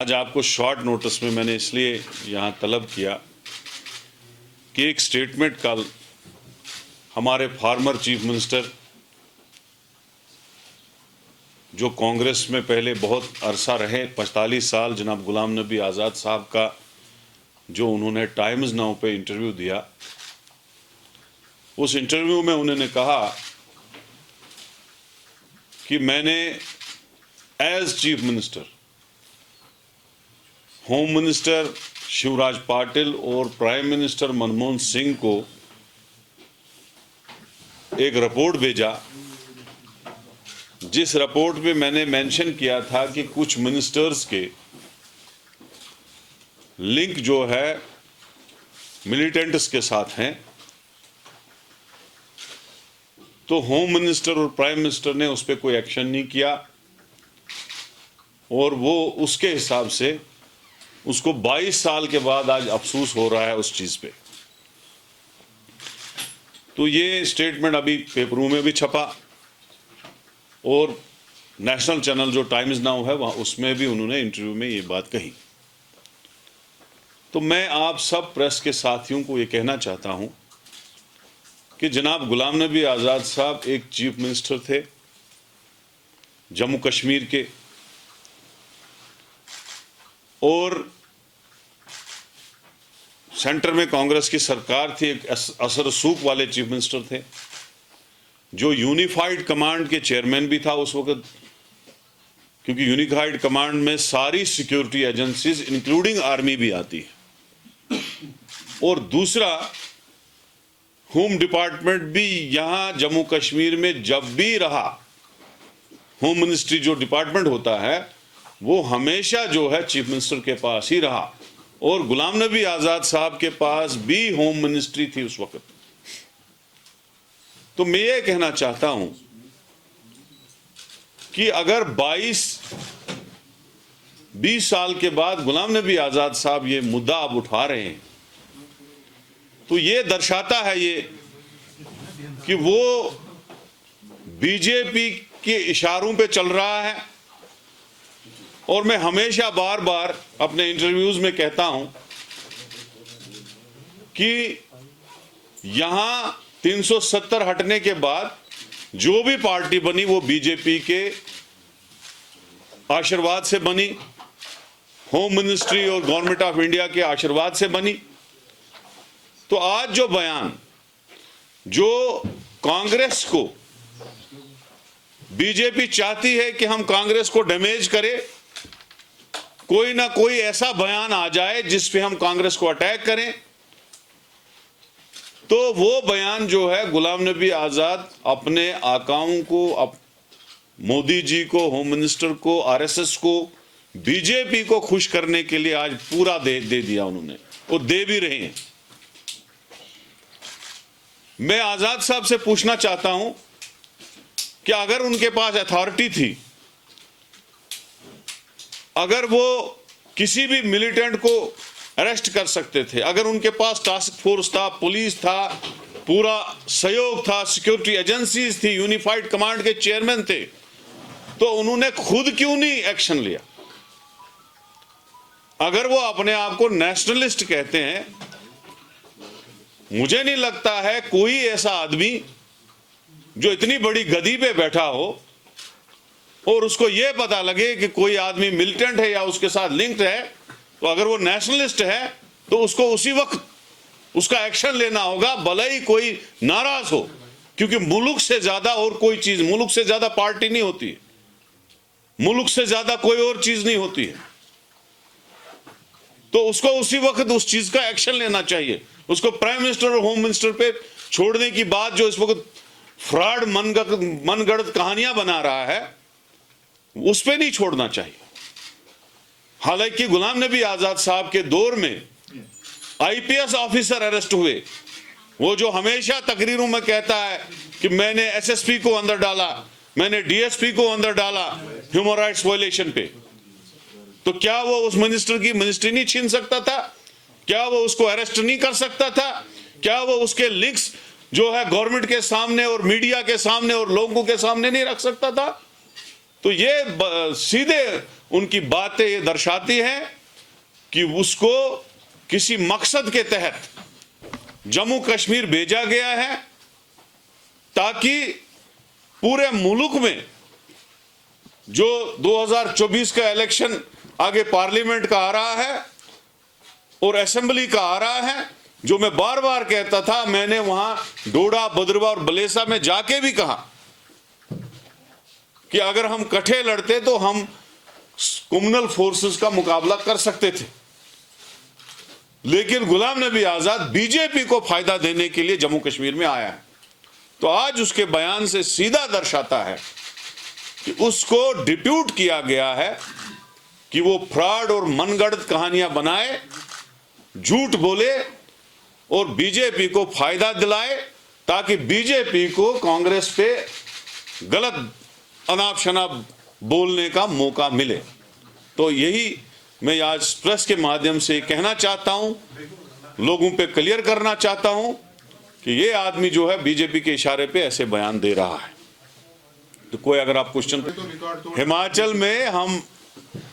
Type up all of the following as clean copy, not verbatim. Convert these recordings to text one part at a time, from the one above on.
आज आपको short notice में मैंने इसलिए यहाँ तलब किया कि एक स्टेटमेंट कल हमारे फॉर्मर चीफ मिनिस्टर जो कांग्रेस में पहले बहुत अरसा रहे 45 साल जनाब गुलाम नबी आज़ाद साहब का जो उन्होंने टाइम्स नाउ पे इंटरव्यू दिया, उस इंटरव्यू में उन्होंने कहा कि मैंने as chief minister home minister Shivraj Patil और प्राइम मिनिस्टर मनमोहन सिंह को एक रिपोर्ट भेजा, जिस रिपोर्ट में मैंने मेंशन किया था कि कुछ मिनिस्टर्स के लिंक जो है मिलिटेंट्स के साथ हैं। तो होम मिनिस्टर और प्राइम मिनिस्टर ने उस पर कोई एक्शन नहीं किया और वो उसके हिसाब से उसको 22 साल के बाद आज अफसोस हो रहा है उस चीज पे। तो ये स्टेटमेंट अभी पेपरों में भी छपा और नेशनल चैनल जो टाइम्स नाउ है वहां उसमें भी उन्होंने इंटरव्यू में ये बात कही। तो मैं आप सब प्रेस के साथियों को ये कहना चाहता हूं कि जनाब गुलाम नबी आज़ाद साहब एक चीफ मिनिस्टर थे जम्मू कश्मीर के और सेंटर में कांग्रेस की सरकार थी, एक असर रसूख वाले चीफ मिनिस्टर थे जो यूनिफाइड कमांड के चेयरमैन भी था उस वक्त, क्योंकि यूनिफाइड कमांड में सारी सिक्योरिटी एजेंसीज इंक्लूडिंग आर्मी भी आती है। और दूसरा, होम डिपार्टमेंट भी यहां जम्मू कश्मीर में जब भी रहा, होम मिनिस्ट्री जो डिपार्टमेंट होता है वो हमेशा जो है चीफ मिनिस्टर के पास ही रहा और गुलाम नबी आज़ाद साहब के पास भी होम मिनिस्ट्री थी उस वक्त। तो मैं ये कहना चाहता हूं कि अगर 20 साल के बाद गुलाम नबी आज़ाद साहब ये मुद्दा अब उठा रहे हैं तो ये दर्शाता है ये कि वो बीजेपी के इशारों पे चल रहा है। और मैं हमेशा बार बार अपने इंटरव्यूज में कहता हूं कि यहां 370 हटने के बाद जो भी पार्टी बनी वो बीजेपी के आशीर्वाद से बनी, होम मिनिस्ट्री और गवर्नमेंट ऑफ इंडिया के आशीर्वाद से बनी। तो आज जो बयान जो कांग्रेस को बीजेपी चाहती है कि हम कांग्रेस को डैमेज करें, कोई ना कोई ऐसा बयान आ जाए जिस पे हम कांग्रेस को अटैक करें, तो वो बयान जो है गुलाम नबी आज़ाद अपने आकाओं को, मोदी जी को, होम मिनिस्टर को, आरएसएस को, बीजेपी को खुश करने के लिए आज पूरा दे दिया उन्होंने, और दे भी रहे हैं। मैं आज़ाद साहब से पूछना चाहता हूं कि अगर उनके पास अथॉरिटी थी, अगर वो किसी भी मिलिटेंट को अरेस्ट कर सकते थे, अगर उनके पास टास्क फोर्स था, पुलिस था, पूरा सहयोग था, सिक्योरिटी एजेंसीज थी, यूनिफाइड कमांड के चेयरमैन थे, तो उन्होंने खुद क्यों नहीं एक्शन लिया? अगर वो अपने आप को नेशनलिस्ट कहते हैं, मुझे नहीं लगता है कोई ऐसा आदमी जो इतनी बड़ी गद्दी पे बैठा हो और उसको यह पता लगे कि कोई आदमी मिलिटेंट है या उसके साथ लिंक्ड है, तो अगर वो नेशनलिस्ट है तो उसको उसी वक्त उसका एक्शन लेना होगा, भले ही कोई नाराज हो, क्योंकि मुल्क से ज्यादा और कोई चीज, मुल्क से ज्यादा पार्टी नहीं होती है, मुल्क से ज्यादा कोई और चीज नहीं होती है। तो उसको उसी वक्त उस चीज का एक्शन लेना चाहिए। उसको प्राइम मिनिस्टर और होम मिनिस्टर पे छोड़ने की बात जो इस वक्त फ्रॉड मनगढ़ंत कहानियां बना रहा है, उस पे नहीं छोड़ना चाहिए। हालांकि गुलाम नबी आज़ाद साहब के दौर में आईपीएस ऑफिसर अरेस्ट हुए, वो जो हमेशा तकरीरों में कहता है कि मैंने एसएसपी को अंदर डाला, मैंने डीएसपी को अंदर डाला ह्यूमन राइट्स वायलेशन पे, तो क्या वो उस मिनिस्टर की मिनिस्ट्री नहीं छीन सकता था? क्या वो उसको अरेस्ट नहीं कर सकता था? क्या वो उसके लिंक्स जो है गवर्नमेंट के सामने और मीडिया के सामने और लोगों के सामने नहीं रख सकता था? तो ये सीधे उनकी बातें ये दर्शाती हैं कि उसको किसी मकसद के तहत जम्मू कश्मीर भेजा गया है ताकि पूरे मुल्क में जो 2024 का इलेक्शन आगे पार्लियामेंट का आ रहा है और असेंबली का आ रहा है, जो मैं बार बार कहता था, मैंने वहां डोडा, भद्रवाह और बलेसा में जाके भी कहा कि अगर हम इकट्ठे लड़ते तो हम कम्युनल फोर्सेस का मुकाबला कर सकते थे, लेकिन गुलाम नबी आजाद बीजेपी को फायदा देने के लिए जम्मू कश्मीर में आया है। तो आज उसके बयान से सीधा दर्शाता है कि उसको डिप्यूट किया गया है कि वो फ्रॉड और मनगढ़ंत कहानियां बनाए, झूठ बोले और बीजेपी को फायदा दिलाए ताकि बीजेपी को कांग्रेस पे गलत अनाप शनाप बोलने का मौका मिले। तो यही मैं आज प्रेस के माध्यम से कहना चाहता हूं, लोगों पे क्लियर करना चाहता हूं कि ये आदमी जो है बीजेपी के इशारे पे ऐसे बयान दे रहा है। तो कोई अगर आप क्वेश्चन, हिमाचल में हम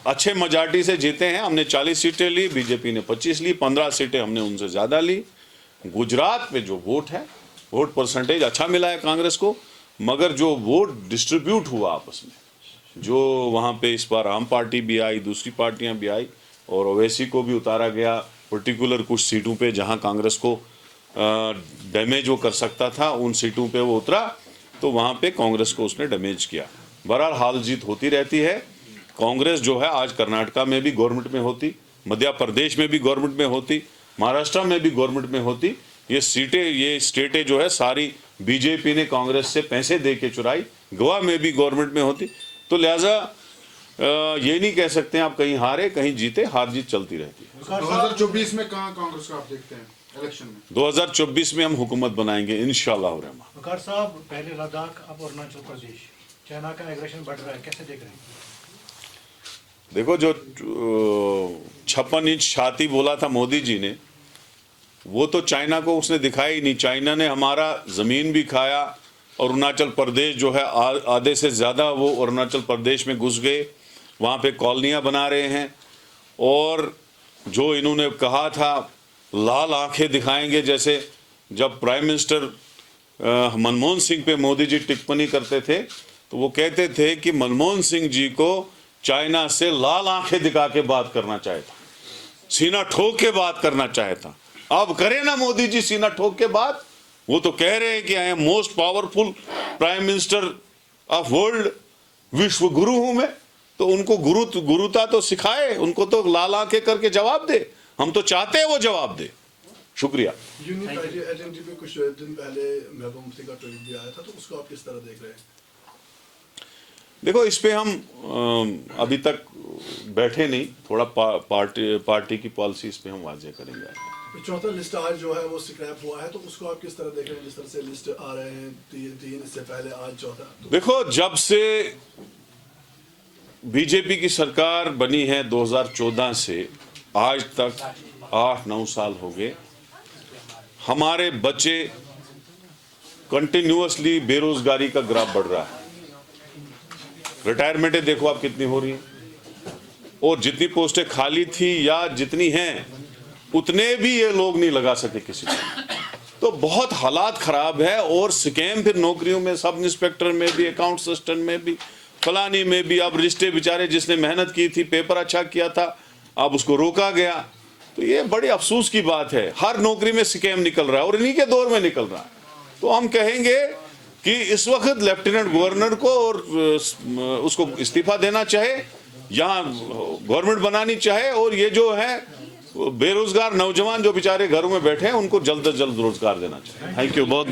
अच्छे मेजॉरिटी से जीते हैं, हमने 40 सीटें ली, बीजेपी ने 25 ली, 15 सीटें हमने उनसे ज्यादा ली। गुजरात में जो वोट है, वोट परसेंटेज अच्छा मिला है कांग्रेस को, मगर जो वोट डिस्ट्रीब्यूट हुआ आपस में, जो वहां पे इस बार आम पार्टी भी आई, दूसरी पार्टियां भी आई और ओवैसी को भी उतारा गया पर्टिकुलर कुछ सीटों पे जहां कांग्रेस को डैमेज वो कर सकता था, उन सीटों पे वो उतरा, तो वहां पे कांग्रेस को उसने डैमेज किया। बहरहाल हाल जीत होती रहती है। कांग्रेस जो है आज कर्नाटका में भी गवर्नमेंट में होती, मध्य प्रदेश में भी गवर्नमेंट में होती, महाराष्ट्र में भी गवर्नमेंट में होती। ये सीटें, ये स्टेटें जो है सारी बीजेपी ने कांग्रेस से पैसे दे के चुराई, गोवा में भी गवर्नमेंट में होती। तो लिहाजा ये नहीं कह सकते आप कहीं हारे कहीं जीते, हार जीत चलती रहती है। 2024 में कहाँ कांग्रेस का आप देखते हैं इलेक्शन में? 2024 में हम हुकूमत बनाएंगे इंशाअल्लाह रहमान। वकार साहब, पहले लद्दाख, अब अरुणाचल प्रदेश, चाइना का एग्रेशन बढ़ रहा है, कैसे देख रहे हैं? देखो, जो 56 इंच छाती बोला था मोदी जी ने, वो तो चाइना को उसने दिखाया ही नहीं। चाइना ने हमारा ज़मीन भी खाया, अरुणाचल प्रदेश जो है आधे से ज़्यादा वो अरुणाचल प्रदेश में घुस गए, वहाँ पे कॉलोनियाँ बना रहे हैं। और जो इन्होंने कहा था लाल आंखें दिखाएंगे, जैसे जब प्राइम मिनिस्टर मनमोहन सिंह पे मोदी जी टिप्पणी करते थे तो वो कहते थे कि मनमोहन सिंह जी को चाइना से लाल आंखें दिखा के बात करना चाहे था, सीना ठोक के बात करना चाहे था। अब करे ना मोदी जी सीना ठोक के बात, वो तो कह रहे हैं कि I am most powerful prime minister of world, विश्व गुरु हूं मैं। तो उनको गुरुता तो सिखाए, उनको तो लाल आंखें करके जवाब दे। हम तो चाहते हैं वो जवाब दे। शुक्रिया। यूनियन आइडेंटिटी पे कुछ दिन पहले महबूब मुफ्ती का ट्वीट भी आया था, तो उसको आप किस तरह देख रहे हैं? देखो, इस पे हम अभी तक बैठे नहीं, थोड़ा पार्टी की पॉलिसी इस पे हम वाजे करेंगे। चौथा लिस्ट आज जो है वो स्क्रैप हुआ है, तो उसको आप किस तरह देख रहे हैं? जिस तरह से लिस्ट आ रहे हैं तीन इससे पहले, आज चौथा। तो देखो, जब से बीजेपी की सरकार बनी है 2014 से आज तक 8-9 साल हो गए, हमारे बच्चे कंटिन्यूअसली बेरोजगारी का ग्राफ बढ़ रहा है। रिटायरमेंटें देखो आप कितनी हो रही हैं, और जितनी पोस्टें खाली थी या जितनी हैं उतने भी ये लोग नहीं लगा सके किसी को। तो बहुत हालात खराब है। और स्कैम फिर नौकरियों में, सब इंस्पेक्टर में भी, अकाउंट असिस्टेंट में भी, फलानी में भी। अब रिश्ते बेचारे जिसने मेहनत की थी, पेपर अच्छा किया था, अब उसको रोका गया। तो ये बड़ी अफसोस की बात है, हर नौकरी में स्कैम निकल रहा है और इन्हीं के दौर में निकल रहा है। तो हम कहेंगे कि इस वक्त लेफ्टिनेंट गवर्नर को और उसको इस्तीफा देना चाहे, यहाँ गवर्नमेंट बनानी चाहे, और ये जो है बेरोजगार नौजवान जो बेचारे घरों में बैठे हैं उनको जल्द से जल्द रोजगार देना चाहिए। थैंक यू बहुत।